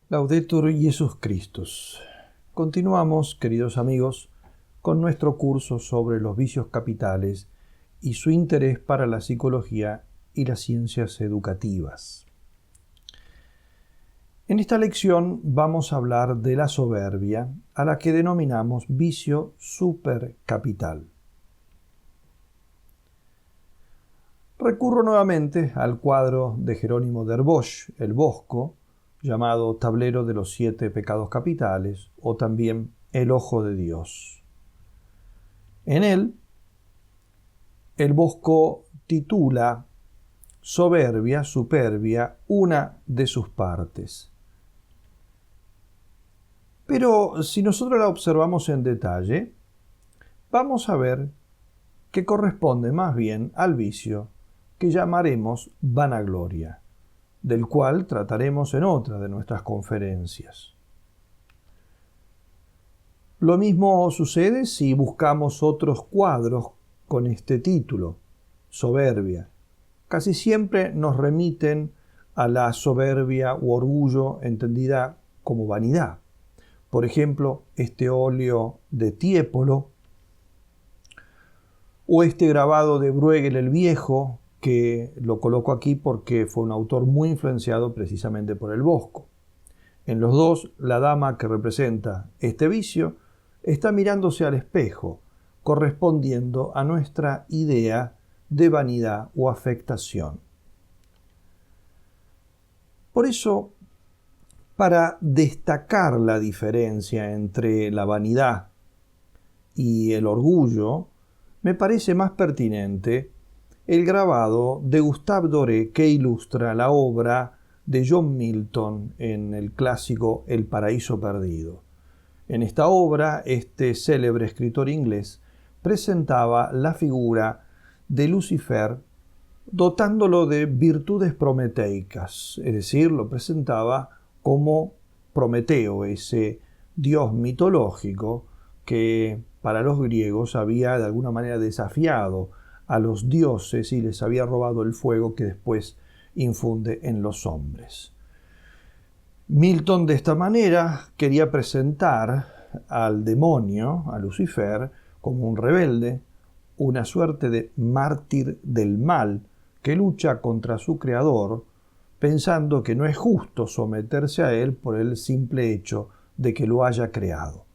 Laudetur Jesus Christus. Continuamos, queridos amigos, con nuestro curso sobre los vicios capitales y su interés para la psicología y las ciencias educativas. En esta lección vamos a hablar de la soberbia, a la que denominamos vicio supercapital. Recurro nuevamente al cuadro de Jerónimo de Bosch, El Bosco, llamado Tablero de los 7 pecados capitales, o también El Ojo de Dios. En él, el Bosco titula Soberbia, superbia, una de sus partes. Pero si nosotros la observamos en detalle, vamos a ver que corresponde más bien al vicio que llamaremos vanagloria, del cual trataremos en otra de nuestras conferencias. Lo mismo sucede si buscamos otros cuadros con este título, soberbia. Casi siempre nos remiten a la soberbia u orgullo entendida como vanidad. Por ejemplo, este óleo de Tiepolo o este grabado de Bruegel el Viejo, que lo coloco aquí porque fue un autor muy influenciado precisamente por el Bosco. En los dos, la dama que representa este vicio está mirándose al espejo, correspondiendo a nuestra idea de vanidad o afectación. Por eso, para destacar la diferencia entre la vanidad y el orgullo, me parece más pertinente el grabado de Gustave Doré que ilustra la obra de John Milton en el clásico El Paraíso Perdido. En esta obra, este célebre escritor inglés presentaba la figura de Lucifer dotándolo de virtudes prometeicas, es decir, lo presentaba como Prometeo, ese dios mitológico que para los griegos había de alguna manera desafiado a los dioses y les había robado el fuego que después infunde en los hombres. Milton de esta manera quería presentar al demonio, a Lucifer, como un rebelde, una suerte de mártir del mal que lucha contra su creador, pensando que no es justo someterse a él por el simple hecho de que lo haya creado.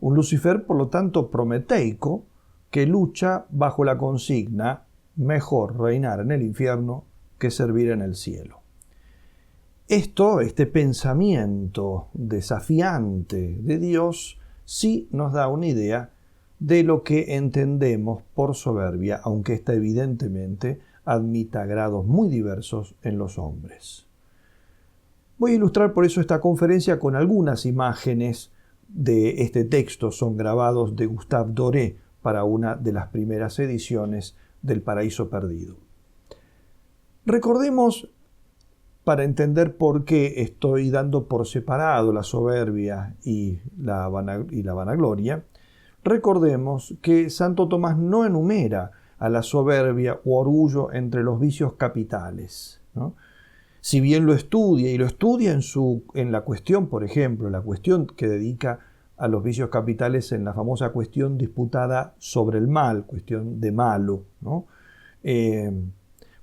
Un Lucifer, por lo tanto, prometeico, que lucha bajo la consigna mejor reinar en el infierno que servir en el cielo. Este pensamiento desafiante de Dios sí nos da una idea de lo que entendemos por soberbia, aunque ésta evidentemente admita grados muy diversos en los hombres. Voy a ilustrar por eso esta conferencia con algunas imágenes de este texto. Son grabados de Gustave Doré para una de las primeras ediciones del Paraíso Perdido. Recordemos, para entender por qué estoy dando por separado la soberbia y la vanagloria, recordemos que Santo Tomás no enumera a la soberbia u orgullo entre los vicios capitales, ¿no? Si bien lo estudia, y lo estudia en la cuestión, por ejemplo, la cuestión que dedica a los vicios capitales en la famosa cuestión disputada sobre el mal, cuestión de malo, ¿no?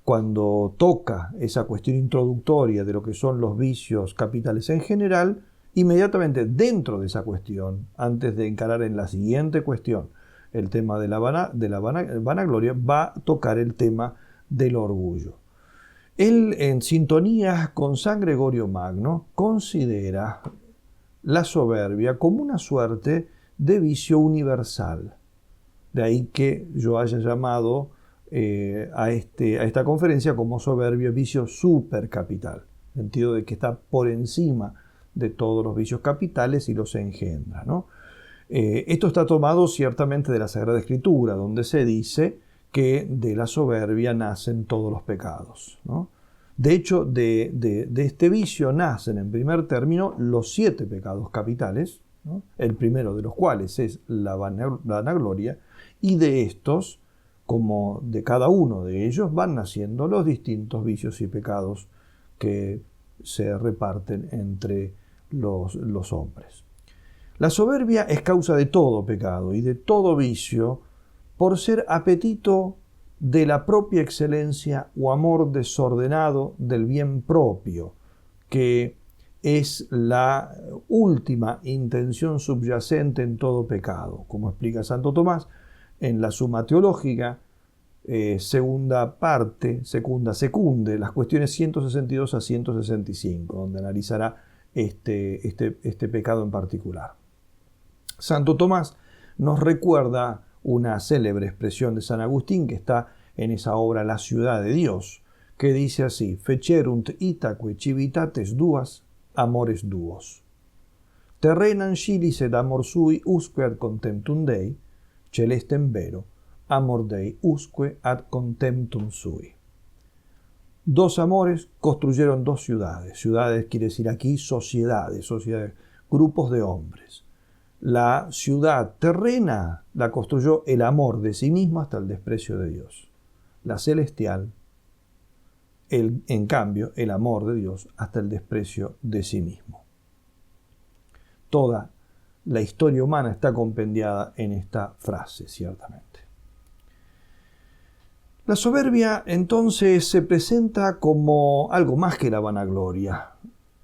Cuando toca esa cuestión introductoria de lo que son los vicios capitales en general, inmediatamente dentro de esa cuestión, antes de encarar en la siguiente cuestión el tema de la vanagloria, va a tocar el tema del orgullo. Él, en sintonía con San Gregorio Magno, considera la soberbia como una suerte de vicio universal. De ahí que yo haya llamado a esta conferencia como soberbia vicio supercapital, en el sentido de que está por encima de todos los vicios capitales y los engendra, ¿no? Esto está tomado ciertamente de la Sagrada Escritura, donde se dice que de la soberbia nacen todos los pecados, ¿no? De hecho, de este vicio nacen en primer término los 7 pecados capitales, ¿no? El primero de los cuales es la vanagloria, y de estos, como de cada uno de ellos, van naciendo los distintos vicios y pecados que se reparten entre los hombres. La soberbia es causa de todo pecado y de todo vicio por ser apetito de la propia excelencia o amor desordenado del bien propio, que es la última intención subyacente en todo pecado, como explica Santo Tomás en la Suma Teológica, segunda parte, secunde, las cuestiones 162 a 165, donde analizará este pecado en particular. Santo Tomás nos recuerda una célebre expresión de San Agustín que está en esa obra La ciudad de Dios, que dice así: fecerunt itaque civitates duas, amores duos. Terrenam scilis et amor sui usque ad contemptum Dei, celestem vero, amor Dei usque ad contemptum sui. Dos amores construyeron dos ciudades. Ciudades quiere decir aquí sociedades, grupos de hombres. La ciudad terrena la construyó el amor de sí mismo hasta el desprecio de Dios. La celestial, en cambio, el amor de Dios hasta el desprecio de sí mismo. Toda la historia humana está compendiada en esta frase, ciertamente. La soberbia, entonces, se presenta como algo más que la vanagloria.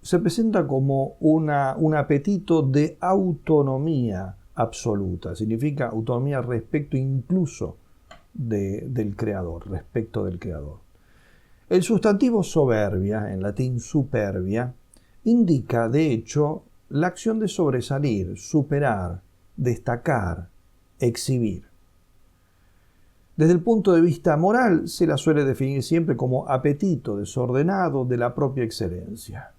Se presenta como un apetito de autonomía absoluta. Significa autonomía respecto incluso del Creador, respecto del Creador. El sustantivo soberbia, en latín superbia, indica, de hecho, la acción de sobresalir, superar, destacar, exhibir. Desde el punto de vista moral, se la suele definir siempre como apetito desordenado de la propia excelencia.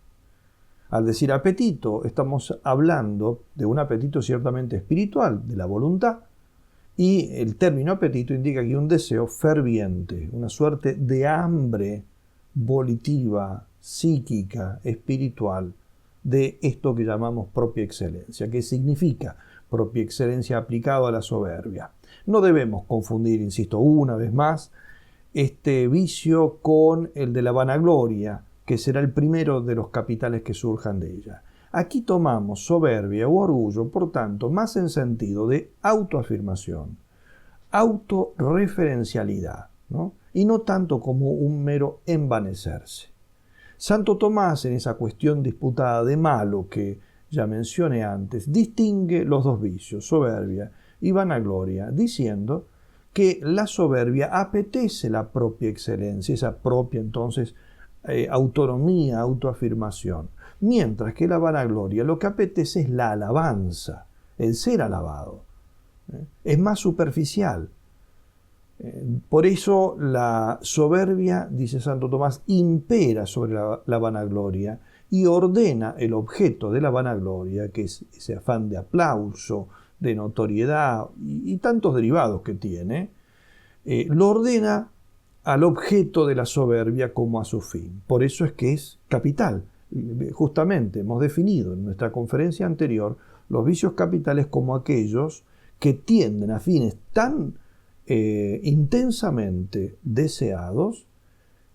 Al decir apetito, estamos hablando de un apetito ciertamente espiritual, de la voluntad, y el término apetito indica aquí un deseo ferviente, una suerte de hambre volitiva, psíquica, espiritual, de esto que llamamos propia excelencia. ¿Qué significa propia excelencia aplicado a la soberbia? No debemos confundir, insisto, una vez más, este vicio con el de la vanagloria, que será el primero de los capitales que surjan de ella. Aquí tomamos soberbia u orgullo, por tanto, más en sentido de autoafirmación, autorreferencialidad, ¿no? Y no tanto como un mero envanecerse. Santo Tomás, en esa cuestión disputada de malo que ya mencioné antes, distingue los dos vicios, soberbia y vanagloria, diciendo que la soberbia apetece la propia excelencia, esa propia entonces autonomía, autoafirmación, mientras que la vanagloria lo que apetece es la alabanza, el ser alabado. Es más superficial. Por eso la soberbia, dice Santo Tomás, impera sobre la vanagloria y ordena el objeto de la vanagloria, que es ese afán de aplauso, de notoriedad y tantos derivados que tiene, lo ordena al objeto de la soberbia como a su fin. Por eso es que es capital. Justamente hemos definido en nuestra conferencia anterior los vicios capitales como aquellos que tienden a fines tan intensamente deseados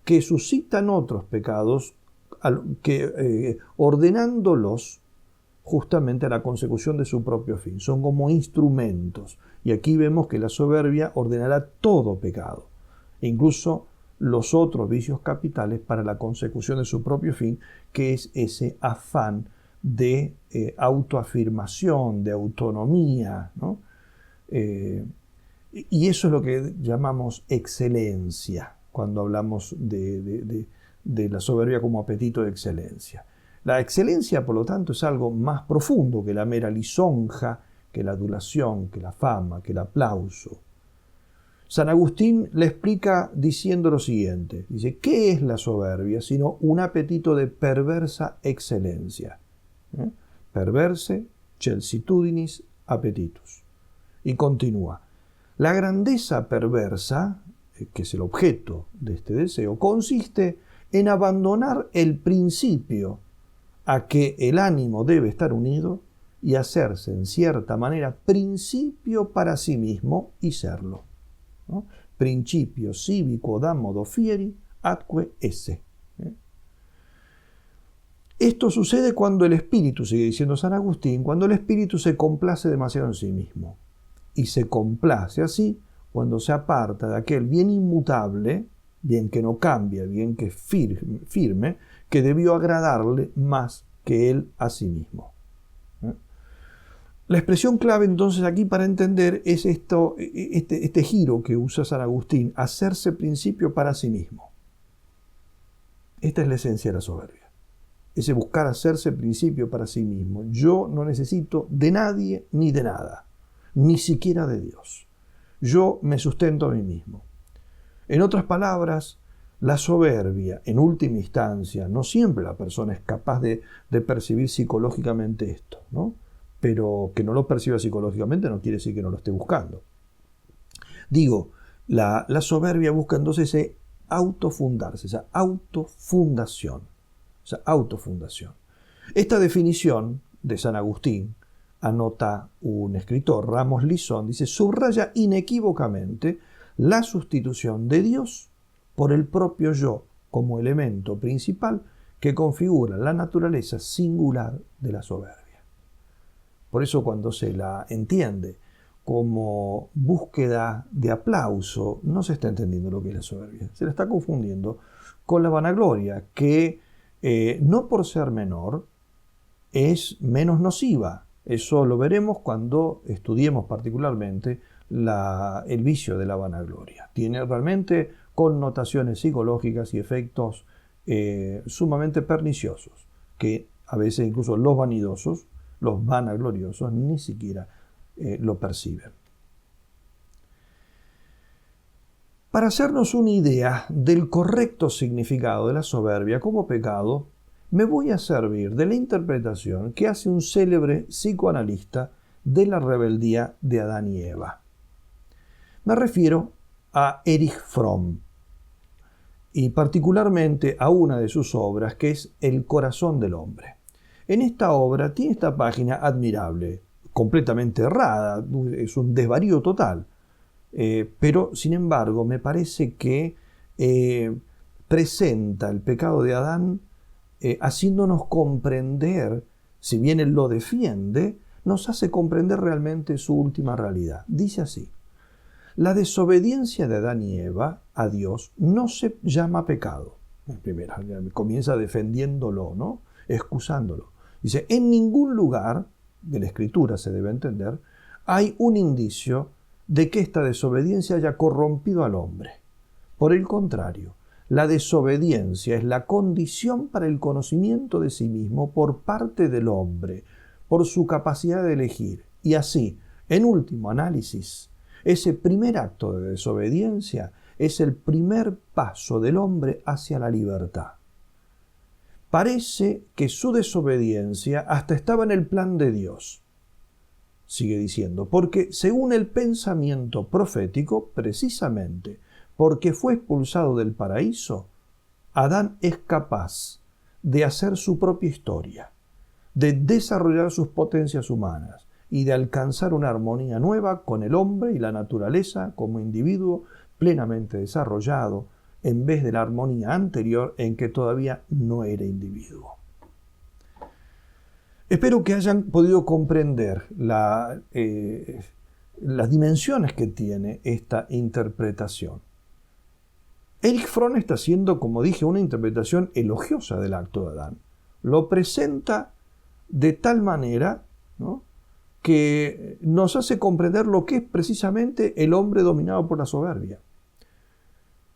que suscitan otros pecados ordenándolos justamente a la consecución de su propio fin. Son como instrumentos. Y aquí vemos que la soberbia ordenará todo pecado, incluso los otros vicios capitales para la consecución de su propio fin, que es ese afán de autoafirmación, de autonomía, ¿no? Y eso es lo que llamamos excelencia, cuando hablamos de la soberbia como apetito de excelencia. La excelencia, por lo tanto, es algo más profundo que la mera lisonja, que la adulación, que la fama, que el aplauso. San Agustín le explica diciendo lo siguiente. Dice, ¿qué es la soberbia? Sino un apetito de perversa excelencia. Perverse, celsitudinis, appetitus. Y continúa. La grandeza perversa, que es el objeto de este deseo, consiste en abandonar el principio a que el ánimo debe estar unido y hacerse, en cierta manera, principio para sí mismo y serlo, ¿no? Principio civico da modo fieri atque esse. Esto sucede cuando el espíritu, sigue diciendo San Agustín, cuando el espíritu se complace demasiado en sí mismo. Y se complace así cuando se aparta de aquel bien inmutable, bien que no cambia, bien que es firme, que debió agradarle más que él a sí mismo. La expresión clave entonces aquí para entender es este giro que usa San Agustín, hacerse principio para sí mismo. Esta es la esencia de la soberbia. Ese buscar hacerse principio para sí mismo. Yo no necesito de nadie ni de nada, ni siquiera de Dios. Yo me sustento a mí mismo. En otras palabras, la soberbia, en última instancia, no siempre la persona es capaz de percibir psicológicamente esto, ¿no? Pero que no lo perciba psicológicamente no quiere decir que no lo esté buscando. Digo, la soberbia busca entonces ese autofundarse, esa autofundación. Esta definición de San Agustín, anota un escritor, Ramos Lizón, dice, subraya inequívocamente la sustitución de Dios por el propio yo como elemento principal que configura la naturaleza singular de la soberbia. Por eso cuando se la entiende como búsqueda de aplauso, no se está entendiendo lo que es la soberbia. Se la está confundiendo con la vanagloria, que no por ser menor es menos nociva. Eso lo veremos cuando estudiemos particularmente el vicio de la vanagloria. Tiene realmente connotaciones psicológicas y efectos sumamente perniciosos, que a veces incluso los vanidosos, los vanagloriosos, ni siquiera lo perciben. Para hacernos una idea del correcto significado de la soberbia como pecado, me voy a servir de la interpretación que hace un célebre psicoanalista de la rebeldía de Adán y Eva. Me refiero a Erich Fromm, y particularmente a una de sus obras que es El corazón del hombre. En esta obra tiene esta página admirable, completamente errada, es un desvarío total, pero sin embargo me parece que presenta el pecado de Adán haciéndonos comprender, si bien él lo defiende, nos hace comprender realmente su última realidad. Dice así: la desobediencia de Adán y Eva a Dios no se llama pecado. Primero, comienza defendiéndolo, ¿no? Excusándolo. Dice, en ningún lugar de la Escritura, se debe entender, hay un indicio de que esta desobediencia haya corrompido al hombre. Por el contrario, la desobediencia es la condición para el conocimiento de sí mismo por parte del hombre, por su capacidad de elegir. Y así, en último análisis, ese primer acto de desobediencia es el primer paso del hombre hacia la libertad. Parece que su desobediencia hasta estaba en el plan de Dios. Sigue diciendo, porque según el pensamiento profético, precisamente porque fue expulsado del paraíso, Adán es capaz de hacer su propia historia, de desarrollar sus potencias humanas y de alcanzar una armonía nueva con el hombre y la naturaleza como individuo plenamente desarrollado, en vez de la armonía anterior en que todavía no era individuo. Espero que hayan podido comprender las dimensiones que tiene esta interpretación. Erich Fromm está haciendo, como dije, una interpretación elogiosa del acto de Adán. Lo presenta de tal manera, ¿no?, que nos hace comprender lo que es precisamente el hombre dominado por la soberbia.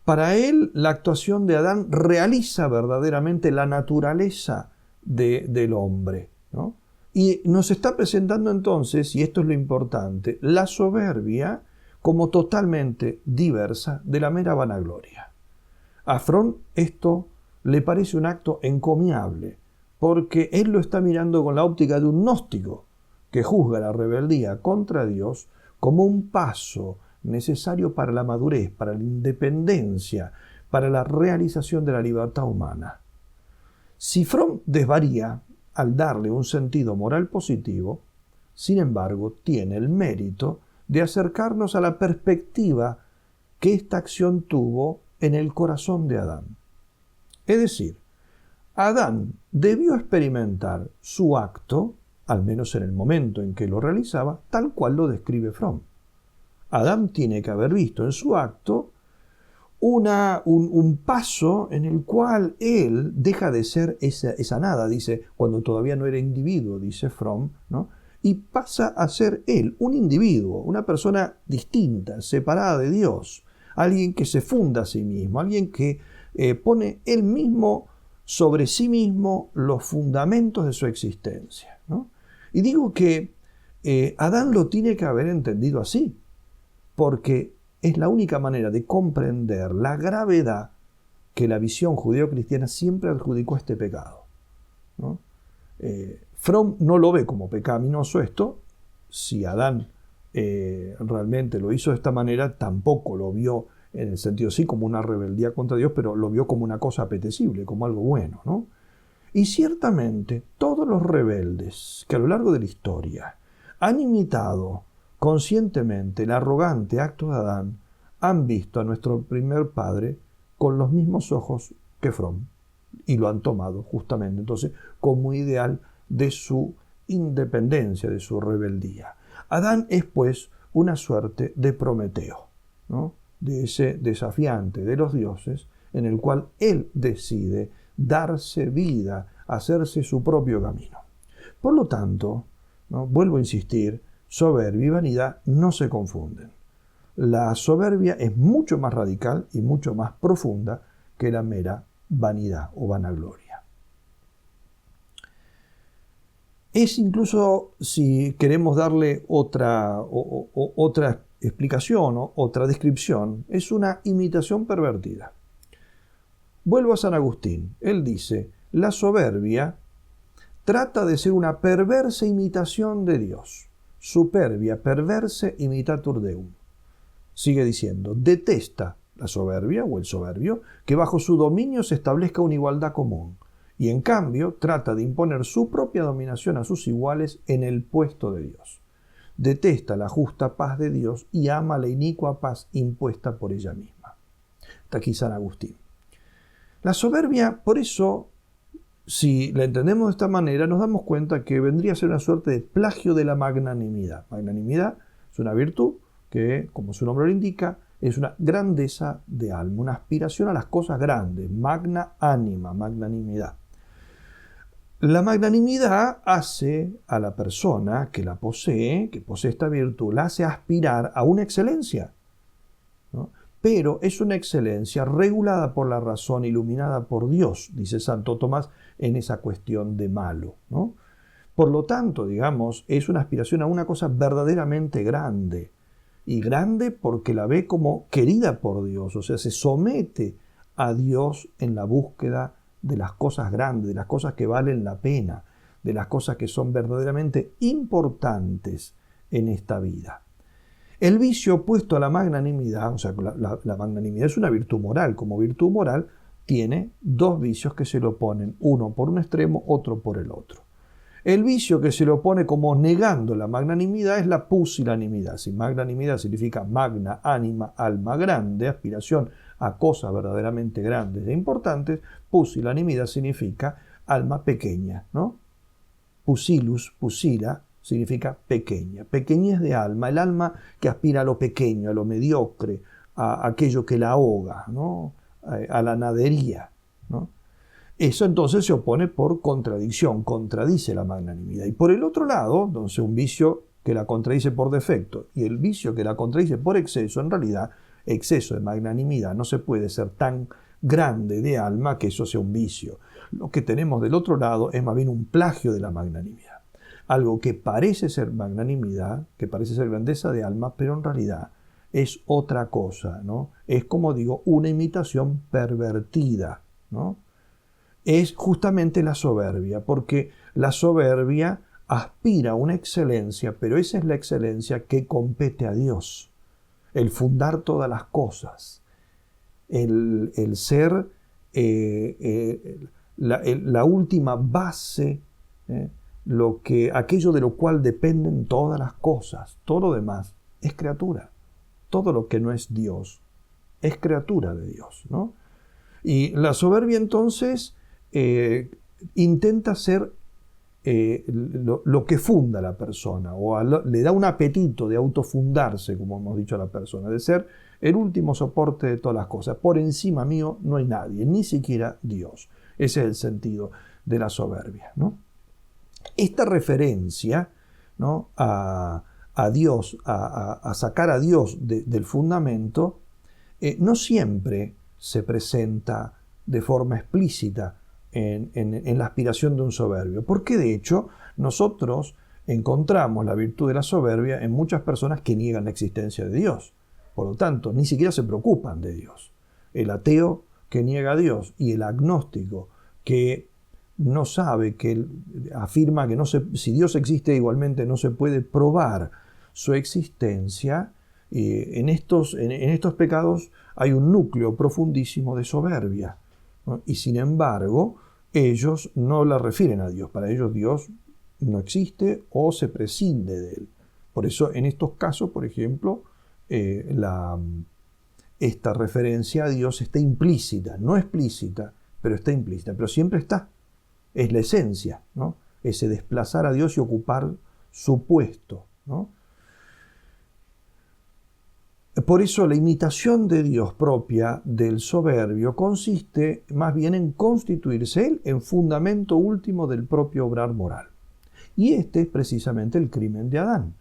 Para él, la actuación de Adán realiza verdaderamente la naturaleza del hombre, ¿no? Y nos está presentando entonces, y esto es lo importante, la soberbia como totalmente diversa de la mera vanagloria. A Fromm esto le parece un acto encomiable, porque él lo está mirando con la óptica de un gnóstico, que juzga la rebeldía contra Dios como un paso necesario para la madurez, para la independencia, para la realización de la libertad humana. Si Fromm desvaría al darle un sentido moral positivo, sin embargo, tiene el mérito de acercarnos a la perspectiva que esta acción tuvo en el corazón de Adán. Es decir, Adán debió experimentar su acto, al menos en el momento en que lo realizaba, tal cual lo describe Fromm. Adán tiene que haber visto en su acto un paso en el cual él deja de ser esa nada, dice, cuando todavía no era individuo, dice Fromm, ¿no? Y pasa a ser él, un individuo, una persona distinta, separada de Dios, alguien que se funda a sí mismo, alguien que pone él mismo sobre sí mismo los fundamentos de su existencia, ¿no? Y digo que Adán lo tiene que haber entendido así, porque es la única manera de comprender la gravedad que la visión judeo-cristiana siempre adjudicó a este pecado, ¿no? Fromm no lo ve como pecaminoso esto. Si Adán realmente lo hizo de esta manera, tampoco lo vio en el sentido sí como una rebeldía contra Dios, pero lo vio como una cosa apetecible, como algo bueno, ¿no? Y ciertamente todos los rebeldes que a lo largo de la historia han imitado conscientemente el arrogante acto de Adán han visto a nuestro primer padre con los mismos ojos que Fromm y lo han tomado justamente entonces como ideal de su independencia, de su rebeldía. Adán es pues una suerte de Prometeo, ¿no? De ese desafiante de los dioses en el cual él decide darse vida, hacerse su propio camino. Por lo tanto, ¿no? Vuelvo a insistir, soberbia y vanidad no se confunden. La soberbia es mucho más radical y mucho más profunda que la mera vanidad o vanagloria. Es incluso, si queremos darle otra explicación o otra descripción, es una imitación pervertida. Vuelvo a San Agustín. Él dice, la soberbia trata de ser una perversa imitación de Dios. Superbia perverse imitatur Deum. Sigue diciendo, detesta la soberbia o el soberbio que bajo su dominio se establezca una igualdad común y en cambio trata de imponer su propia dominación a sus iguales en el puesto de Dios. Detesta la justa paz de Dios y ama la inicua paz impuesta por ella misma. Está aquí San Agustín. La soberbia, por eso, si la entendemos de esta manera, nos damos cuenta que vendría a ser una suerte de plagio de la magnanimidad. Magnanimidad es una virtud que, como su nombre lo indica, es una grandeza de alma, una aspiración a las cosas grandes, magna anima, magnanimidad. La magnanimidad hace a la persona que la posee, que posee esta virtud, la hace aspirar a una excelencia, ¿no? Pero es una excelencia regulada por la razón, iluminada por Dios, dice Santo Tomás en esa cuestión de malo, ¿no? Por lo tanto, digamos, es una aspiración a una cosa verdaderamente grande, y grande porque la ve como querida por Dios, o sea, se somete a Dios en la búsqueda de las cosas grandes, de las cosas que valen la pena, de las cosas que son verdaderamente importantes en esta vida. El vicio opuesto a la magnanimidad, o sea, la magnanimidad es una virtud moral. Como virtud moral tiene dos vicios que se lo oponen, uno por un extremo, otro por el otro. El vicio que se le opone como negando la magnanimidad es la pusilanimidad. Si magnanimidad significa magna, ánima, alma grande, aspiración a cosas verdaderamente grandes e importantes, pusilanimidad significa alma pequeña, ¿no? Pusilus, pusila, significa pequeña. Pequeñez de alma, el alma que aspira a lo pequeño, a lo mediocre, a aquello que la ahoga, ¿no? A la nadería, ¿no? Eso entonces se opone por contradicción, contradice la magnanimidad. Y por el otro lado, entonces un vicio que la contradice por defecto y el vicio que la contradice por exceso, en realidad, exceso de magnanimidad no se puede ser tan grande de alma que eso sea un vicio. Lo que tenemos del otro lado es más bien un plagio de la magnanimidad. Algo que parece ser magnanimidad, que parece ser grandeza de alma, pero en realidad es otra cosa, ¿no? Es, como digo, una imitación pervertida, ¿no? Es justamente la soberbia, porque la soberbia aspira a una excelencia, pero esa es la excelencia que compete a Dios. El fundar todas las cosas, el ser la última base, aquello de lo cual dependen todas las cosas. Todo lo demás es criatura. Todo lo que no es Dios es criatura de Dios, ¿no? Y la soberbia entonces intenta ser lo que funda a la persona, o le da un apetito de autofundarse, como hemos dicho a la persona, de ser el último soporte de todas las cosas. Por encima mío no hay nadie, ni siquiera Dios. Ese es el sentido de la soberbia, ¿no? Esta referencia, ¿no?, a Dios, a sacar a Dios del fundamento, no siempre se presenta de forma explícita en la aspiración de un soberbio, porque de hecho nosotros encontramos la virtud de la soberbia en muchas personas que niegan la existencia de Dios. Por lo tanto, ni siquiera se preocupan de Dios. El ateo que niega a Dios y el agnóstico que no sabe, que afirma que si Dios existe igualmente no se puede probar su existencia, en estos pecados hay un núcleo profundísimo de soberbia, ¿no? Y sin embargo, ellos no la refieren a Dios. Para ellos Dios no existe o se prescinde de él. Por eso en estos casos, por ejemplo, esta referencia a Dios está implícita, no explícita, pero está implícita, pero siempre está. Es la esencia, ¿no? Ese desplazar a Dios y ocupar su puesto, ¿no? Por eso la imitación de Dios propia del soberbio consiste más bien en constituirse él en fundamento último del propio obrar moral. Y este es precisamente el crimen de Adán,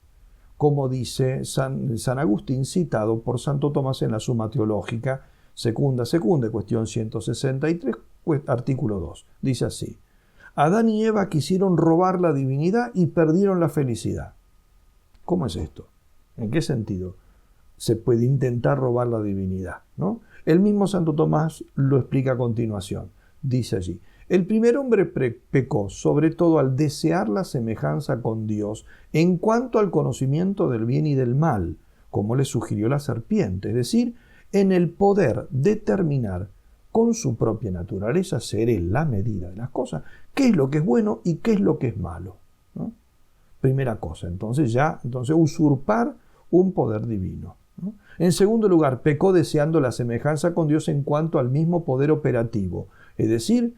como dice San Agustín, citado por Santo Tomás en la Suma Teológica, segunda, cuestión 163, artículo 2. Dice así: Adán y Eva quisieron robar la divinidad y perdieron la felicidad. ¿Cómo es esto? ¿En qué sentido se puede intentar robar la divinidad, ¿no? El mismo Santo Tomás lo explica a continuación. Dice allí: el primer hombre pecó sobre todo al desear la semejanza con Dios en cuanto al conocimiento del bien y del mal, como le sugirió la serpiente, es decir, en el poder determinar con su propia naturaleza, ser él la medida de las cosas, qué es lo que es bueno y qué es lo que es malo, ¿no? Primera cosa, entonces usurpar un poder divino, ¿no? En segundo lugar, pecó deseando la semejanza con Dios en cuanto al mismo poder operativo, es decir,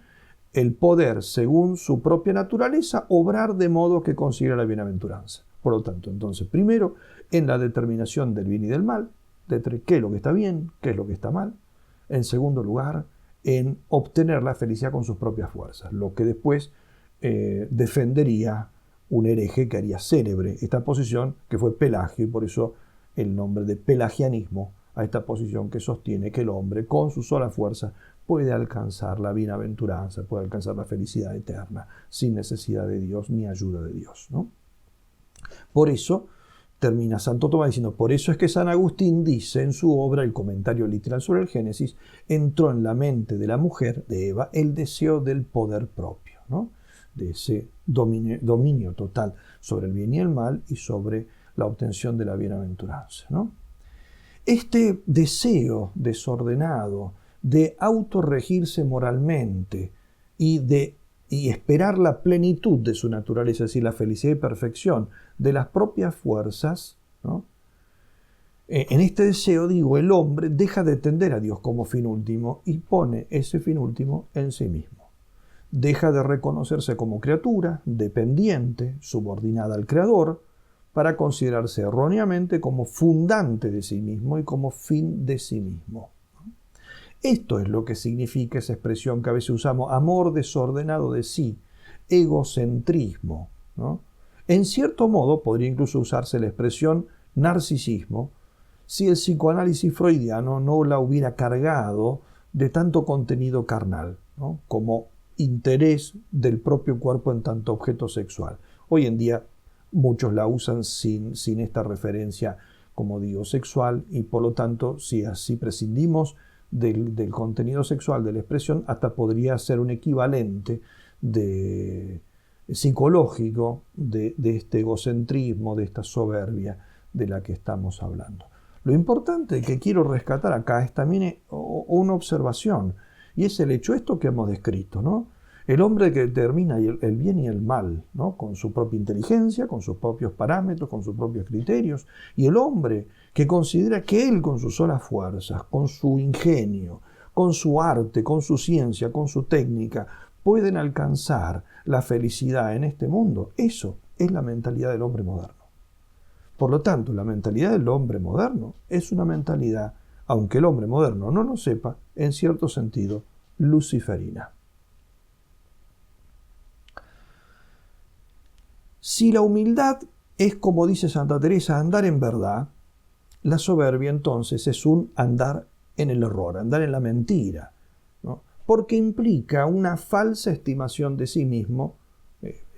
el poder, según su propia naturaleza, obrar de modo que consiga la bienaventuranza. Por lo tanto, entonces, primero, en la determinación del bien y del mal, de qué es lo que está bien, qué es lo que está mal. En segundo lugar, en obtener la felicidad con sus propias fuerzas, lo que después defendería un hereje que haría célebre esta posición, que fue Pelagio, y por eso el nombre de pelagianismo a esta posición que sostiene que el hombre con su sola fuerza puede alcanzar la bienaventuranza, puede alcanzar la felicidad eterna, sin necesidad de Dios ni ayuda de Dios, ¿no? Por eso termina Santo Tomás diciendo: por eso es que San Agustín dice en su obra, el comentario literal sobre el Génesis, entró en la mente de la mujer, de Eva, el deseo del poder propio, ¿no? De ese dominio total sobre el bien y el mal y sobre la obtención de la bienaventuranza, ¿no? Este deseo desordenado de autorregirse moralmente y esperar la plenitud de su naturaleza, es decir, la felicidad y perfección de las propias fuerzas, ¿no? En este deseo, el hombre deja de tender a Dios como fin último y pone ese fin último en sí mismo. Deja de reconocerse como criatura, dependiente, subordinada al Creador, para considerarse erróneamente como fundante de sí mismo y como fin de sí mismo. Esto es lo que significa esa expresión que a veces usamos, amor desordenado de sí, egocentrismo, ¿no? En cierto modo podría incluso usarse la expresión narcisismo si el psicoanálisis freudiano no la hubiera cargado de tanto contenido carnal, ¿no? Como interés del propio cuerpo en tanto objeto sexual. Hoy en día muchos la usan sin esta referencia, como digo, sexual, y por lo tanto, si así prescindimos del contenido sexual de la expresión, hasta podría ser un equivalente psicológico de este egocentrismo, de esta soberbia de la que estamos hablando. Lo importante que quiero rescatar acá es también una observación, y es el hecho esto que hemos descrito, ¿no? El hombre que determina el bien y el mal, ¿no? Con su propia inteligencia, con sus propios parámetros, con sus propios criterios. Y el hombre que considera que él con sus solas fuerzas, con su ingenio, con su arte, con su ciencia, con su técnica, pueden alcanzar la felicidad en este mundo. Eso es la mentalidad del hombre moderno. Por lo tanto, la mentalidad del hombre moderno es una mentalidad, aunque el hombre moderno no lo sepa, en cierto sentido, luciferina. Si la humildad es, como dice Santa Teresa, andar en verdad, la soberbia entonces es un andar en el error, andar en la mentira, ¿no? Porque implica una falsa estimación de sí mismo,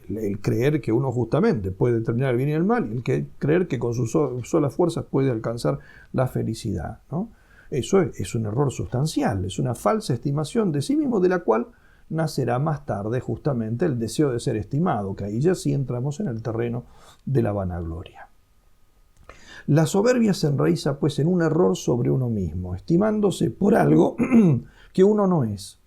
el creer que uno justamente puede determinar el bien y el mal, y el creer que con sus solas fuerzas puede alcanzar la felicidad, ¿no? Eso es un error sustancial, es una falsa estimación de sí mismo, de la cual nacerá más tarde justamente el deseo de ser estimado, que ahí ya sí entramos en el terreno de la vanagloria. La soberbia se enraiza pues en un error sobre uno mismo, estimándose por algo que uno no es.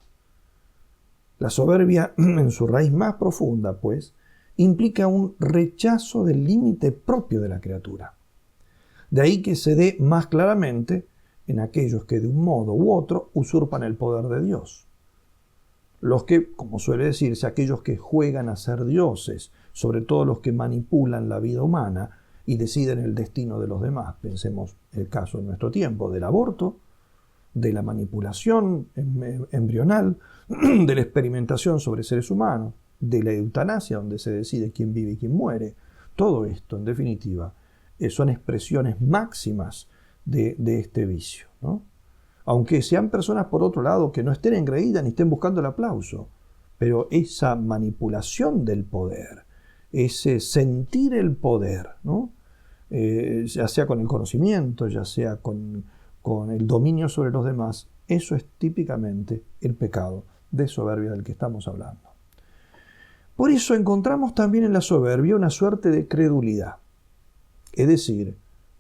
La soberbia, en su raíz más profunda, pues, implica un rechazo del límite propio de la criatura. De ahí que se dé más claramente en aquellos que de un modo u otro usurpan el poder de Dios. Los que, como suele decirse, aquellos que juegan a ser dioses, sobre todo los que manipulan la vida humana y deciden el destino de los demás. Pensemos el caso en nuestro tiempo del aborto, de la manipulación embrional, de la experimentación sobre seres humanos, de la eutanasia, donde se decide quién vive y quién muere. Todo esto, en definitiva, son expresiones máximas de este vicio, ¿no? Aunque sean personas, por otro lado, que no estén engreídas ni estén buscando el aplauso, pero esa manipulación del poder, ese sentir el poder, ¿no? Ya sea con el conocimiento, ya sea con el dominio sobre los demás, eso es típicamente el pecado de soberbia del que estamos hablando. Por eso encontramos también en la soberbia una suerte de credulidad. Es decir,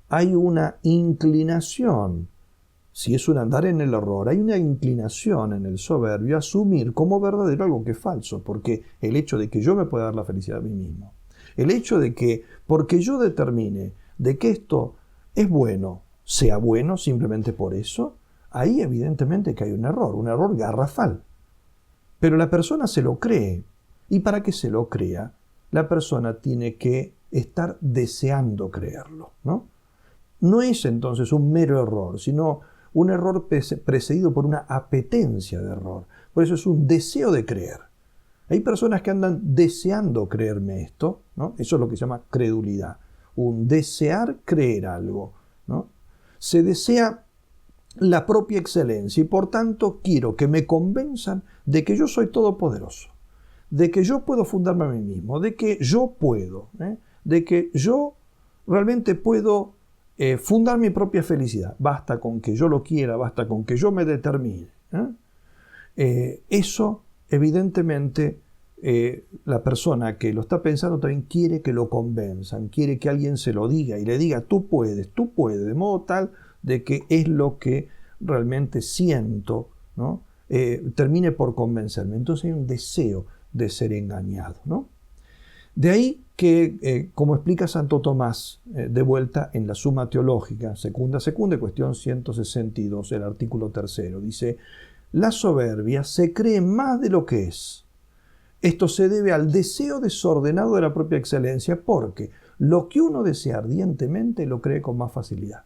hay una inclinación, si es un andar en el error, hay una inclinación en el soberbio a asumir como verdadero algo que es falso, porque el hecho de que yo me pueda dar la felicidad a mí mismo, el hecho de que, porque yo determine de que esto es bueno, sea bueno simplemente por eso, ahí evidentemente que hay un error garrafal. Pero la persona se lo cree, y para que se lo crea, la persona tiene que estar deseando creerlo, ¿no? No es entonces un mero error, sino un error precedido por una apetencia de error. Por eso es un deseo de creer. Hay personas que andan deseando creerme esto, ¿no? Eso es lo que se llama credulidad. Un desear creer algo, ¿no? Se desea la propia excelencia y por tanto quiero que me convenzan de que yo soy todopoderoso, de que yo puedo fundarme a mí mismo, de que yo puedo, de que yo realmente puedo fundar mi propia felicidad. Basta con que yo lo quiera, basta con que yo me determine. Eso, evidentemente, la persona que lo está pensando también quiere que lo convenzan, quiere que alguien se lo diga y le diga tú puedes, de modo tal de que es lo que realmente siento, ¿no? Termine por convencerme. Entonces hay un deseo de ser engañado, ¿no? De ahí que, como explica Santo Tomás, de vuelta en la Suma Teológica, secunda, cuestión 162, el artículo 3, dice: la soberbia se cree más de lo que es. Esto se debe al deseo desordenado de la propia excelencia, porque lo que uno desea ardientemente lo cree con más facilidad.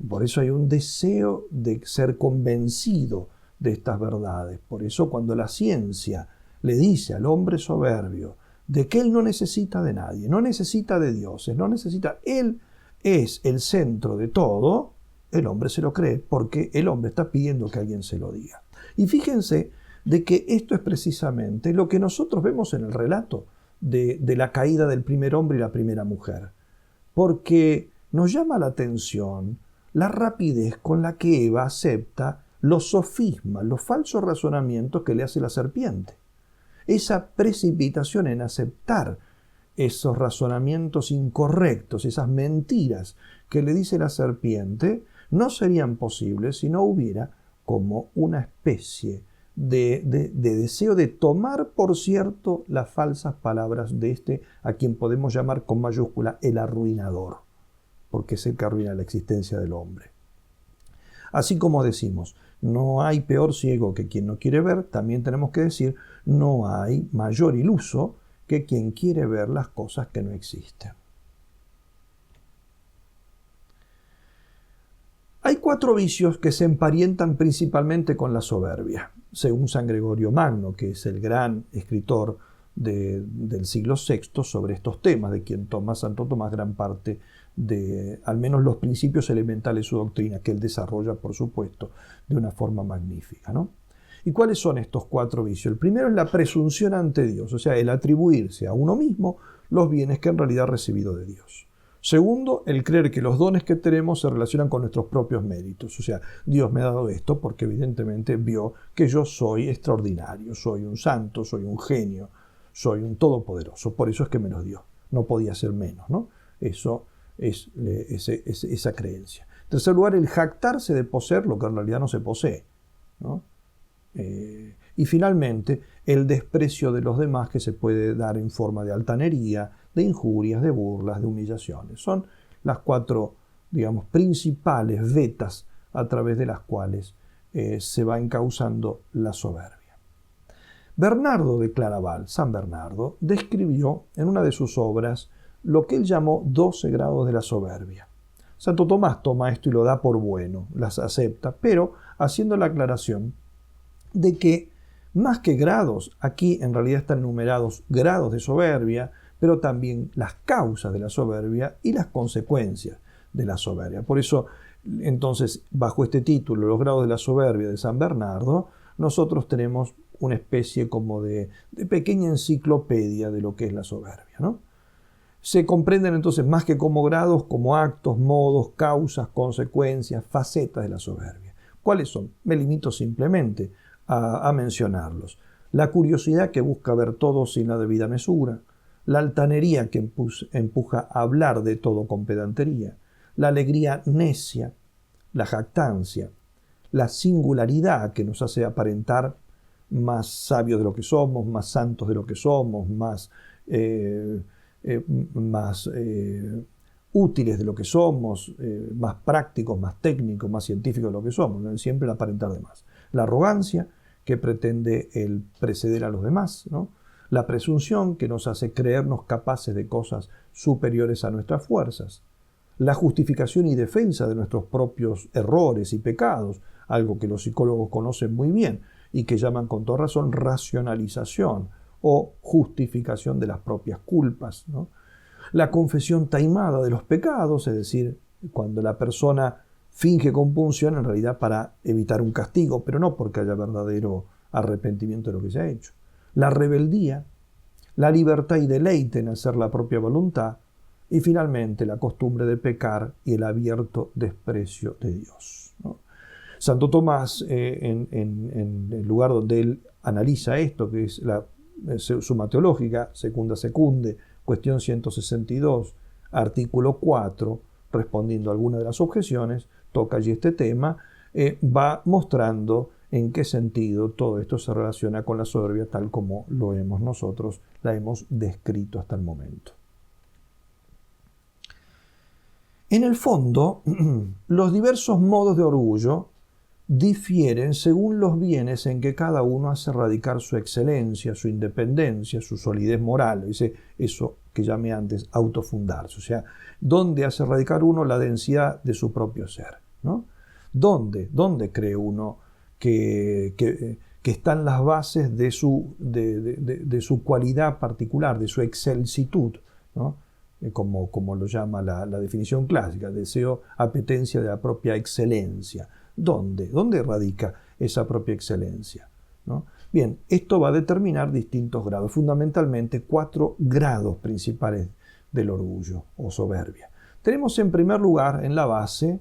Por eso hay un deseo de ser convencido de estas verdades. Por eso cuando la ciencia le dice al hombre soberbio de que él no necesita de nadie, no necesita de dioses, no necesita, él es el centro de todo, el hombre se lo cree porque el hombre está pidiendo que alguien se lo diga. Y fíjense de que esto es precisamente lo que nosotros vemos en el relato de la caída del primer hombre y la primera mujer. Porque nos llama la atención la rapidez con la que Eva acepta los sofismas, los falsos razonamientos que le hace la serpiente. Esa precipitación en aceptar esos razonamientos incorrectos, esas mentiras que le dice la serpiente, no serían posibles si no hubiera como una especie de deseo de tomar por cierto las falsas palabras de este, a quien podemos llamar con mayúscula el arruinador, porque es el que arruina la existencia del hombre. Así como decimos no hay peor ciego que quien no quiere ver, también tenemos que decir, no hay mayor iluso que quien quiere ver las cosas que no existen. Hay 4 vicios que se emparietan principalmente con la soberbia, según San Gregorio Magno, que es el gran escritor del siglo VI sobre estos temas, de quien toma Santo Tomás gran parte de, al menos los principios elementales de su doctrina, que él desarrolla, por supuesto, de una forma magnífica, ¿no? ¿Y cuáles son estos 4 vicios? El primero es la presunción ante Dios, o sea, el atribuirse a uno mismo los bienes que en realidad ha recibido de Dios. Segundo, el creer que los dones que tenemos se relacionan con nuestros propios méritos. O sea, Dios me ha dado esto porque evidentemente vio que yo soy extraordinario, soy un santo, soy un genio, soy un todopoderoso. Por eso es que me los dio. No podía ser menos, ¿no? Eso es esa creencia. En tercer lugar, el jactarse de poseer lo que en realidad no se posee, ¿no? Y finalmente, el desprecio de los demás que se puede dar en forma de altanería, de injurias, de burlas, de humillaciones. Son las 4, digamos, principales vetas a través de las cuales se va encauzando la soberbia. Bernardo de Claraval, San Bernardo, describió en una de sus obras lo que él llamó 12 grados de la soberbia. Santo Tomás toma esto y lo da por bueno, las acepta, pero haciendo la aclaración de que más que grados, aquí en realidad están numerados grados de soberbia, pero también las causas de la soberbia y las consecuencias de la soberbia. Por eso, entonces, bajo este título, los grados de la soberbia de San Bernardo, nosotros tenemos una especie como de pequeña enciclopedia de lo que es la soberbia, ¿no? Se comprenden entonces más que como grados, como actos, modos, causas, consecuencias, facetas de la soberbia. ¿Cuáles son? Me limito simplemente a mencionarlos. La curiosidad que busca ver todo sin la debida mesura, la altanería que empuja a hablar de todo con pedantería, la alegría necia, la jactancia, la singularidad que nos hace aparentar más sabios de lo que somos, más santos de lo que somos, más útiles de lo que somos, más prácticos, más técnicos, más científicos de lo que somos, ¿no? Siempre el aparentar de más. La arrogancia, que pretende el preceder a los demás, ¿no? La presunción, que nos hace creernos capaces de cosas superiores a nuestras fuerzas. La justificación y defensa de nuestros propios errores y pecados, algo que los psicólogos conocen muy bien y que llaman con toda razón racionalización o justificación de las propias culpas, ¿no? La confesión taimada de los pecados, es decir, cuando la persona finge compunción en realidad para evitar un castigo, pero no porque haya verdadero arrepentimiento de lo que se ha hecho. La rebeldía, la libertad y deleite en hacer la propia voluntad, y finalmente la costumbre de pecar y el abierto desprecio de Dios, ¿no? Santo Tomás, en el lugar donde él analiza esto, que es la Summa Teológica, Secunda Secunde, cuestión 162, artículo 4, respondiendo a alguna de las objeciones, toca allí este tema, va mostrando en qué sentido todo esto se relaciona con la soberbia tal como la hemos descrito hasta el momento. En el fondo, los diversos modos de orgullo difieren según los bienes en que cada uno hace radicar su excelencia, su independencia, su solidez moral, eso que llamé antes autofundarse, o sea, dónde hace radicar uno la densidad de su propio ser, ¿no? ¿Dónde cree uno que están las bases de su cualidad particular, de su excelsitud, ¿no? Como lo llama la definición clásica, deseo, apetencia de la propia excelencia. ¿Dónde radica esa propia excelencia, ¿no? Bien, esto va a determinar distintos grados, fundamentalmente 4 grados principales del orgullo o soberbia. Tenemos en primer lugar, en la base,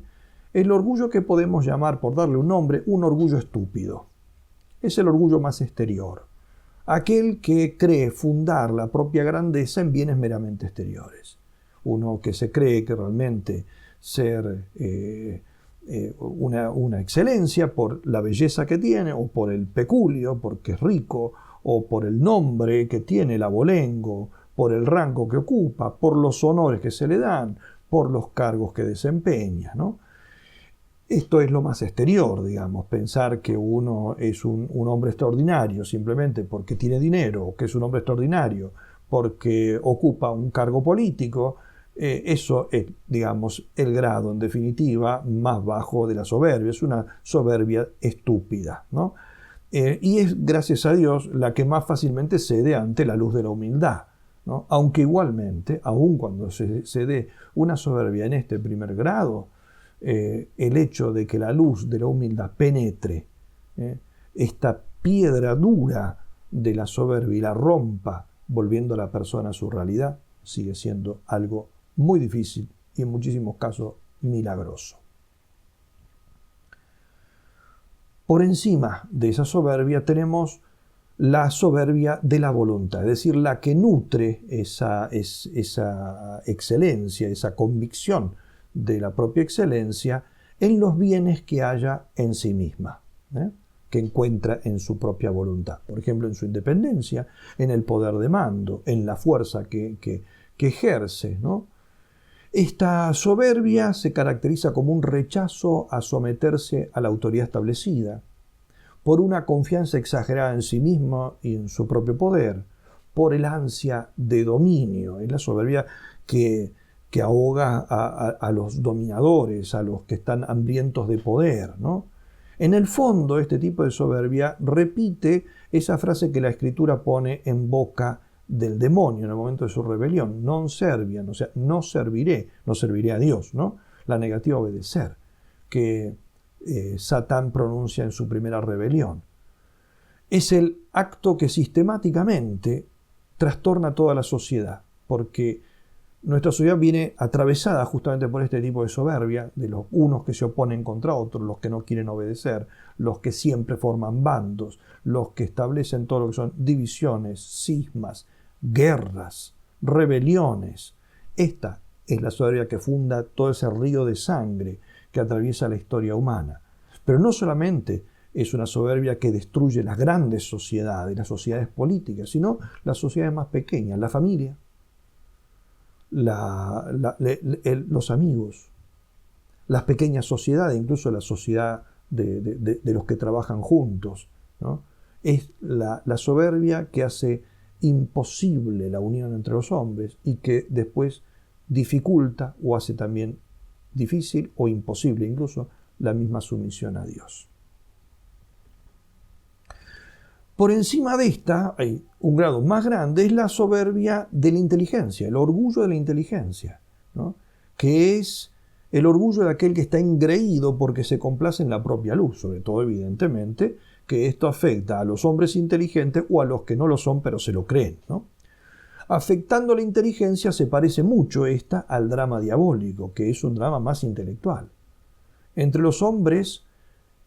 el orgullo que podemos llamar, por darle un nombre, un orgullo estúpido. Es el orgullo más exterior, aquel que cree fundar la propia grandeza en bienes meramente exteriores. Uno que se cree que realmente ser una excelencia por la belleza que tiene, o por el peculio, porque es rico, o por el nombre que tiene el abolengo, por el rango que ocupa, por los honores que se le dan, por los cargos que desempeña, ¿no? Esto es lo más exterior, digamos, pensar que uno es un hombre extraordinario simplemente porque tiene dinero, o que es un hombre extraordinario porque ocupa un cargo político. Eso es, digamos, el grado, en definitiva, más bajo de la soberbia. Es una soberbia estúpida, ¿no? Y es, gracias a Dios, la que más fácilmente cede ante la luz de la humildad, ¿no? Aunque igualmente, aun cuando se dé una soberbia en este primer grado, el hecho de que la luz de la humildad penetre esta piedra dura de la soberbia y la rompa, volviendo a la persona a su realidad, sigue siendo algo muy difícil y en muchísimos casos milagroso. Por encima de esa soberbia tenemos la soberbia de la voluntad, es decir, la que nutre esa excelencia, esa convicción de la propia excelencia en los bienes que haya en sí misma, que encuentra en su propia voluntad. Por ejemplo, en su independencia, en el poder de mando, en la fuerza que ejerce, ¿no? Esta soberbia se caracteriza como un rechazo a someterse a la autoridad establecida, por una confianza exagerada en sí mismo y en su propio poder, por el ansia de dominio. Es la soberbia que ahoga a los dominadores, a los que están hambrientos de poder, ¿no? En el fondo, este tipo de soberbia repite esa frase que la Escritura pone en boca del demonio en el momento de su rebelión: non serviam, o sea, no serviré a Dios, ¿no? La negativa a obedecer, que Satán pronuncia en su primera rebelión. Es el acto que sistemáticamente trastorna toda la sociedad, porque nuestra sociedad viene atravesada justamente por este tipo de soberbia, de los unos que se oponen contra otros, los que no quieren obedecer, los que siempre forman bandos, los que establecen todo lo que son divisiones, cismas, guerras, rebeliones. Esta es la soberbia que funda todo ese río de sangre que atraviesa la historia humana. Pero no solamente es una soberbia que destruye las grandes sociedades, las sociedades políticas, sino las sociedades más pequeñas, la familia, los amigos, las pequeñas sociedades, incluso la sociedad de los que trabajan juntos, ¿no? Es la soberbia que hace imposible la unión entre los hombres y que después dificulta o hace también difícil o imposible incluso la misma sumisión a Dios. Por encima de esta, hay un grado más grande, es la soberbia de la inteligencia, el orgullo de la inteligencia, ¿no? Que es el orgullo de aquel que está engreído porque se complace en la propia luz, sobre todo evidentemente que esto afecta a los hombres inteligentes o a los que no lo son pero se lo creen, ¿no? Afectando la inteligencia se parece mucho esta al drama diabólico, que es un drama más intelectual. Entre los hombres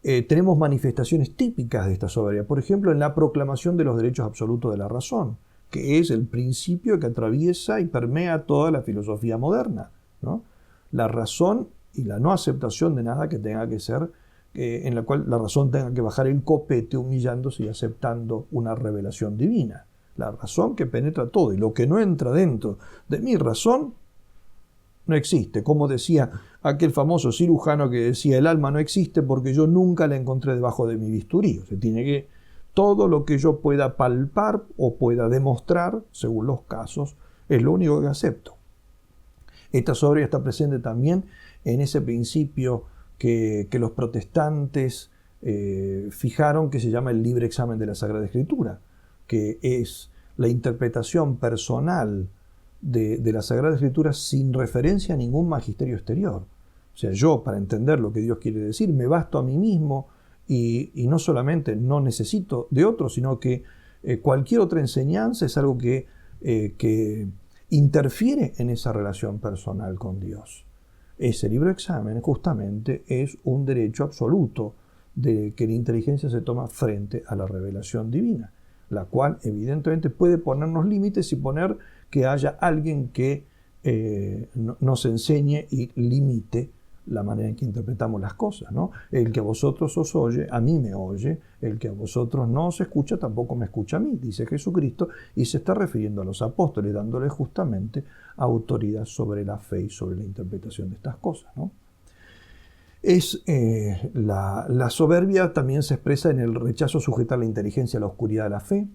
tenemos manifestaciones típicas de esta soberbia, por ejemplo, en la proclamación de los derechos absolutos de la razón, que es el principio que atraviesa y permea toda la filosofía moderna, ¿no? La razón y la no aceptación de nada que tenga que ser, en la cual la razón tenga que bajar el copete humillándose y aceptando una revelación divina. La razón que penetra todo, y lo que no entra dentro de mi razón no existe. Como decía aquel famoso cirujano que decía: el alma no existe porque yo nunca la encontré debajo de mi bisturí. O sea, tiene que, todo lo que yo pueda palpar o pueda demostrar, según los casos, es lo único que acepto. Esta soberbia está presente también en ese principio que los protestantes fijaron, que se llama el libre examen de la Sagrada Escritura, que es la interpretación personal de la Sagrada Escritura sin referencia a ningún magisterio exterior. O sea, yo, para entender lo que Dios quiere decir, me basto a mí mismo y no solamente no necesito de otro, sino que cualquier otra enseñanza es algo que interfiere en esa relación personal con Dios. Ese libre examen justamente es un derecho absoluto de que la inteligencia se toma frente a la revelación divina, la cual evidentemente puede ponernos límites y poner que haya alguien que nos enseñe y limite la manera en que interpretamos las cosas, ¿no? El que a vosotros os oye, a mí me oye; el que a vosotros no os escucha, tampoco me escucha a mí, dice Jesucristo, y se está refiriendo a los apóstoles, dándoles justamente autoridad sobre la fe y sobre la interpretación de estas cosas, ¿no? La soberbia también se expresa en el rechazo a sujetar la inteligencia a la oscuridad de la fe.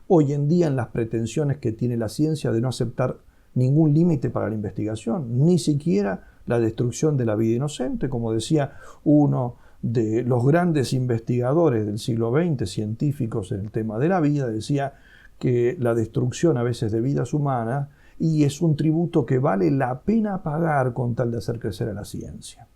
Hoy en día, en las pretensiones que tiene la ciencia de no aceptar ningún límite para la investigación, ni siquiera la destrucción de la vida inocente, como decía uno de los grandes investigadores del siglo XX, científicos en el tema de la vida, decía que la destrucción a veces de vidas humanas y es un tributo que vale la pena pagar con tal de hacer crecer a la ciencia.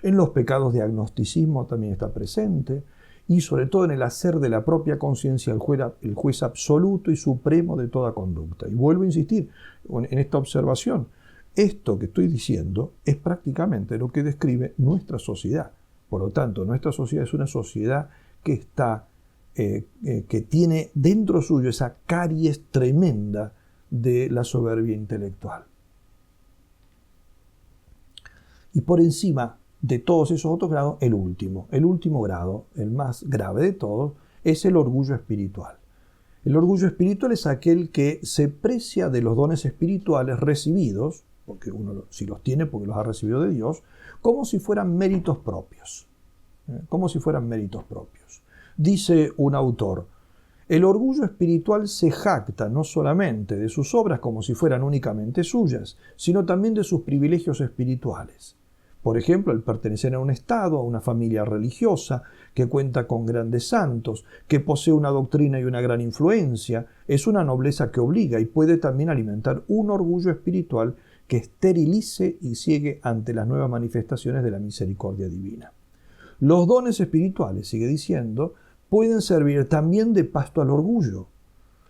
En los pecados de agnosticismo también está presente, y sobre todo en el hacer de la propia conciencia el juez absoluto y supremo de toda conducta. Y vuelvo a insistir en esta observación. Esto que estoy diciendo es prácticamente lo que describe nuestra sociedad. Por lo tanto, nuestra sociedad es una sociedad que que tiene dentro suyo esa caries tremenda de la soberbia intelectual. Y por encima de todos esos otros grados, el último grado, el más grave de todos, es el orgullo espiritual. El orgullo espiritual es aquel que se precia de los dones espirituales recibidos, porque uno si los tiene porque los ha recibido de Dios, como si fueran méritos propios. Como si fueran méritos propios. Dice un autor, el orgullo espiritual se jacta no solamente de sus obras como si fueran únicamente suyas, sino también de sus privilegios espirituales. Por ejemplo, el pertenecer a un estado, a una familia religiosa, que cuenta con grandes santos, que posee una doctrina y una gran influencia, es una nobleza que obliga y puede también alimentar un orgullo espiritual que esterilice y ciegue ante las nuevas manifestaciones de la misericordia divina. Los dones espirituales, sigue diciendo, pueden servir también de pasto al orgullo.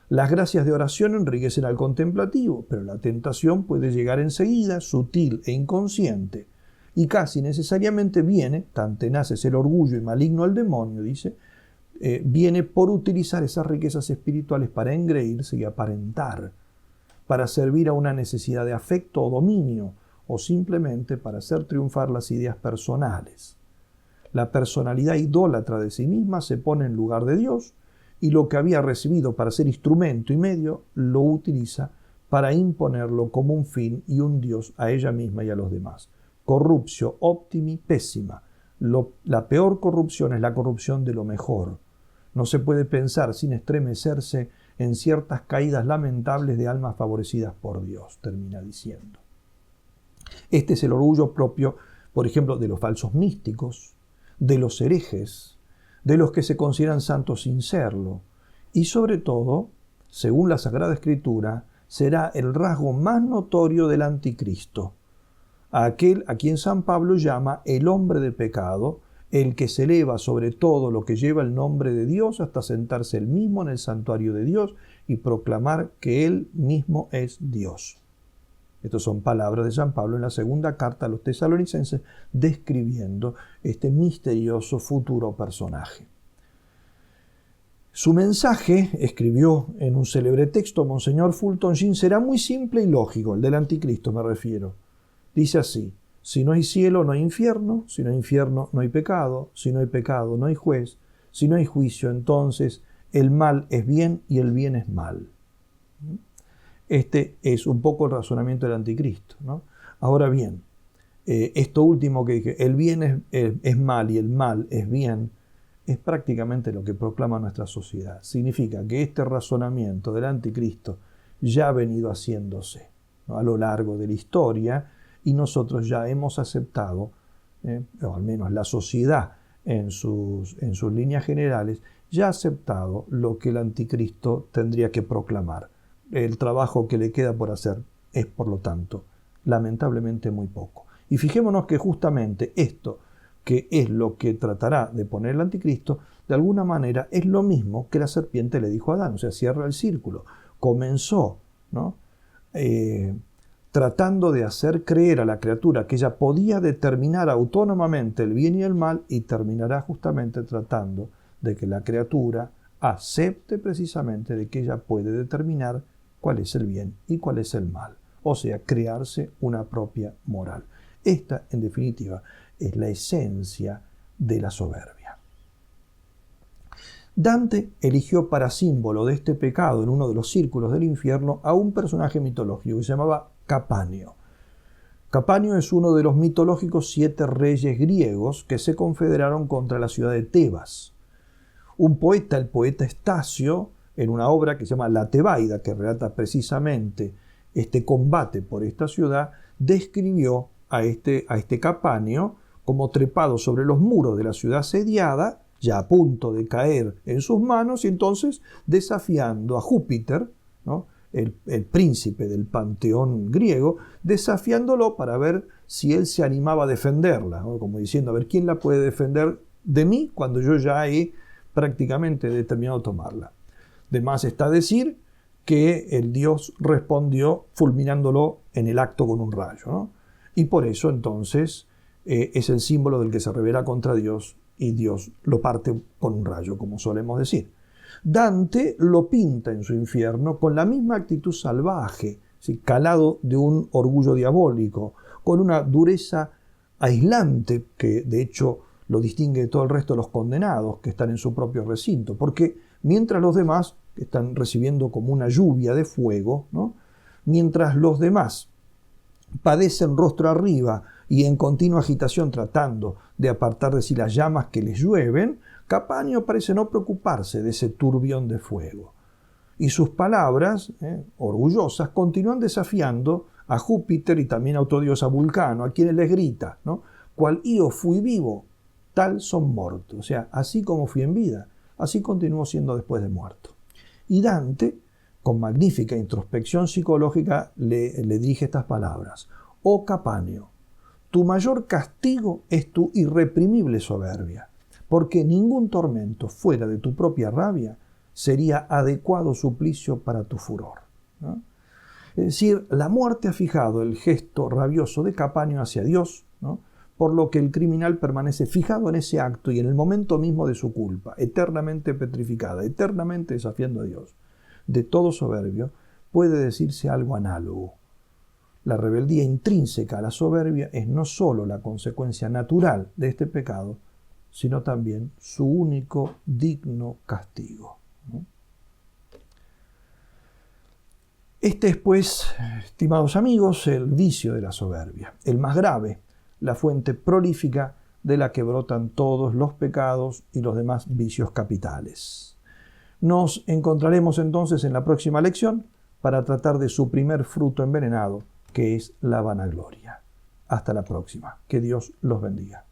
Las gracias de oración enriquecen al contemplativo, pero la tentación puede llegar enseguida, sutil e inconsciente. Y casi necesariamente viene, tan tenaz es el orgullo y maligno el demonio, dice, viene por utilizar esas riquezas espirituales para engreírse y aparentar, para servir a una necesidad de afecto o dominio, o simplemente para hacer triunfar las ideas personales. La personalidad idólatra de sí misma se pone en lugar de Dios y lo que había recibido para ser instrumento y medio lo utiliza para imponerlo como un fin y un Dios a ella misma y a los demás. Corruptio optimi pessima. La peor corrupción es la corrupción de lo mejor. No se puede pensar sin estremecerse en ciertas caídas lamentables de almas favorecidas por Dios, termina diciendo. Este es el orgullo propio, por ejemplo, de los falsos místicos, de los herejes, de los que se consideran santos sin serlo, y sobre todo, según la Sagrada Escritura, será el rasgo más notorio del anticristo, aquel a quien San Pablo llama el hombre de pecado, el que se eleva sobre todo lo que lleva el nombre de Dios hasta sentarse él mismo en el santuario de Dios y proclamar que él mismo es Dios. Estas son palabras de San Pablo en la segunda carta a los tesalonicenses, describiendo este misterioso futuro personaje. Su mensaje, escribió en un célebre texto Monseñor Fulton Sheen, será muy simple y lógico, el del anticristo me refiero. Dice así: si no hay cielo, no hay infierno; si no hay infierno, no hay pecado; si no hay pecado, no hay juez; si no hay juicio, entonces el mal es bien y el bien es mal. Este es un poco el razonamiento del anticristo, ¿no? Ahora bien, esto último que dije, el bien es mal y el mal es bien, es prácticamente lo que proclama nuestra sociedad. Significa que este razonamiento del anticristo ya ha venido haciéndose, ¿no?, a lo largo de la historia, y nosotros ya hemos aceptado, o al menos la sociedad en sus líneas generales, ya ha aceptado lo que el anticristo tendría que proclamar. El trabajo que le queda por hacer es, por lo tanto, lamentablemente muy poco. Y fijémonos que justamente esto, que es lo que tratará de poner el anticristo, de alguna manera es lo mismo que la serpiente le dijo a Adán, o sea, cierra el círculo. Comenzó, ¿no?, tratando de hacer creer a la criatura que ella podía determinar autónomamente el bien y el mal, y terminará justamente tratando de que la criatura acepte precisamente de que ella puede determinar cuál es el bien y cuál es el mal, o sea, crearse una propia moral. Esta, en definitiva, es la esencia de la soberbia. Dante eligió para símbolo de este pecado en uno de los círculos del infierno a un personaje mitológico que se llamaba Capaneo. Capanio es uno de los mitológicos 7 reyes griegos que se confederaron contra la ciudad de Tebas. Un poeta, el poeta Estacio, en una obra que se llama La Tebaida, que relata precisamente este combate por esta ciudad, describió a este Capanio como trepado sobre los muros de la ciudad asediada, ya a punto de caer en sus manos, y entonces desafiando a Júpiter, ¿no?, el príncipe del panteón griego, desafiándolo para ver si él se animaba a defenderla, ¿no?, como diciendo, a ver, ¿quién la puede defender de mí cuando yo ya he prácticamente determinado tomarla? De más está decir que el dios respondió fulminándolo en el acto con un rayo, ¿no? Y por eso entonces es el símbolo del que se revela contra Dios y Dios lo parte con un rayo, como solemos decir. Dante lo pinta en su infierno con la misma actitud salvaje, ¿sí?, calado de un orgullo diabólico, con una dureza aislante que de hecho lo distingue de todo el resto de los condenados que están en su propio recinto, porque mientras los demás están recibiendo como una lluvia de fuego, ¿no?, mientras los demás padecen rostro arriba y en continua agitación tratando de apartar de sí las llamas que les llueven, Capanio parece no preocuparse de ese turbión de fuego. Y sus palabras, orgullosas, continúan desafiando a Júpiter y también a otro dios, a Vulcano, a quienes les grita, ¿no?, cual io fui vivo, tal son morto. O sea, así como fui en vida, así continúo siendo después de muerto. Y Dante, con magnífica introspección psicológica, le dirige estas palabras: «Oh Capanio, tu mayor castigo es tu irreprimible soberbia, porque ningún tormento fuera de tu propia rabia sería adecuado suplicio para tu furor», ¿no? Es decir, la muerte ha fijado el gesto rabioso de Capanio hacia Dios, ¿no?, por lo que el criminal permanece fijado en ese acto y en el momento mismo de su culpa, eternamente petrificada, eternamente desafiando a Dios. De todo soberbio puede decirse algo análogo. La rebeldía intrínseca a la soberbia es no solo la consecuencia natural de este pecado, sino también su único digno castigo, ¿no? Este es, pues, estimados amigos, el vicio de la soberbia, el más grave, la fuente prolífica de la que brotan todos los pecados y los demás vicios capitales. Nos encontraremos entonces en la próxima lección para tratar de su primer fruto envenenado, que es la vanagloria. Hasta la próxima. Que Dios los bendiga.